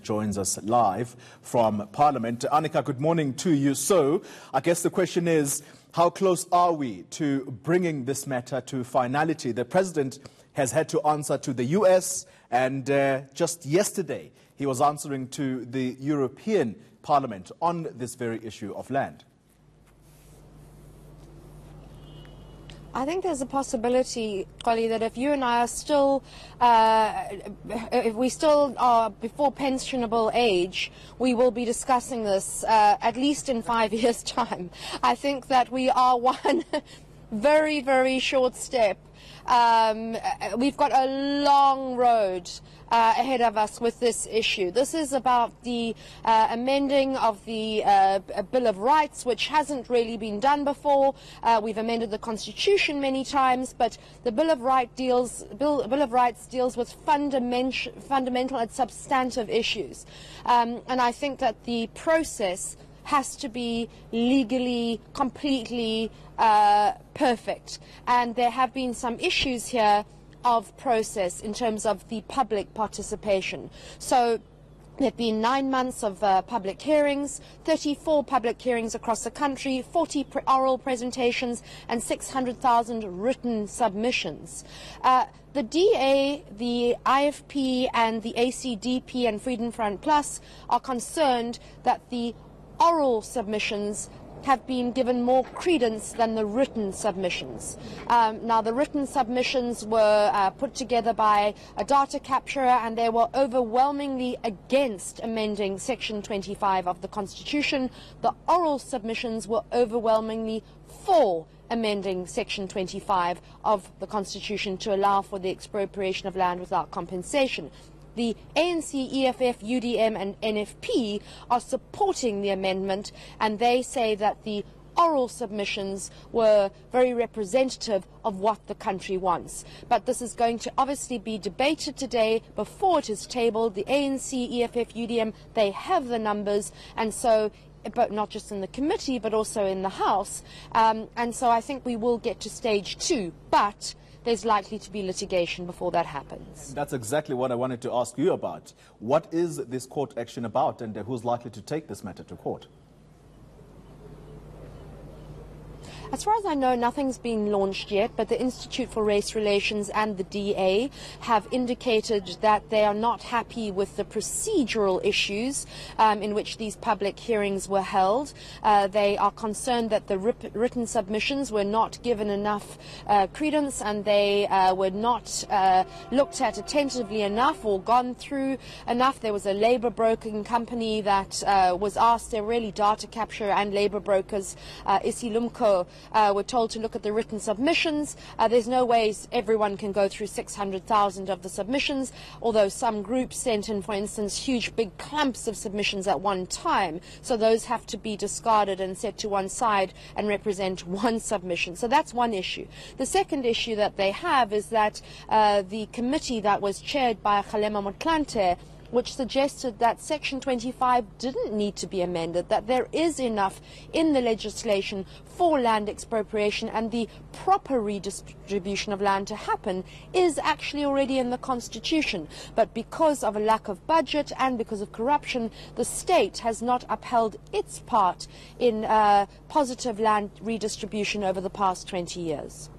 joins us live from Parliament. Annika, good morning to you. So, I guess the question is, how close are we to bringing this matter to finality? The President has had to answer to the US, and just yesterday he was answering to the European Parliament on this very issue of land. I think there's a possibility, Collie, that if you and I are still, if we still are before pensionable age, we will be discussing this at least in 5 years' time. I think that we are one very, very short step. We've got a long road ahead of us with this issue. This is about the amending of the Bill of Rights, which hasn't really been done before. We've amended the Constitution many times, but the Bill of Rights deals with fundamental and substantive issues. And I think that the process has to be legally, completely perfect. And there have been some issues here of process in terms of the public participation. So there have been 9 months of public hearings, 34 public hearings across the country, 40 oral presentations, and 600,000 written submissions. The DA, the IFP, and the ACDP and Freedom Front Plus are concerned that the oral submissions have been given more credence than the written submissions. Now, the written submissions were put together by a data capturer, and they were overwhelmingly against amending Section 25 of the Constitution. The oral submissions were overwhelmingly for amending Section 25 of the Constitution to allow for the expropriation of land without compensation. The ANC, EFF, UDM and NFP are supporting the amendment, and they say that the oral submissions were very representative of what the country wants. But this is going to obviously be debated today before it is tabled. The ANC, EFF, UDM, they have the numbers, and so but not just in the committee but also in the House. And so I think we will get to stage 2, but there's likely to be litigation before that happens. That's exactly what I wanted to ask you about. What is this court action about, and who's likely to take this matter to court? As far as I know, nothing's been launched yet, but the Institute for Race Relations and the DA have indicated that they are not happy with the procedural issues in which these public hearings were held. They are concerned that the written submissions were not given enough credence, and they were not looked at attentively enough or gone through enough. There was a labour broking company that was asked. They're really data capture and labour brokers. Isilumco were told to look at the written submissions. There's no ways everyone can go through 600,000 of the submissions, although some groups sent in, for instance, huge big clumps of submissions at one time. So those have to be discarded and set to one side and represent one submission. So that's one issue. The second issue that they have is that the committee that was chaired by Kgalema Motlanthe, which suggested that Section 25 didn't need to be amended, that there is enough in the legislation for land expropriation, and the proper redistribution of land to happen is actually already in the Constitution. But because of a lack of budget and because of corruption, the state has not upheld its part in positive land redistribution over the past 20 years.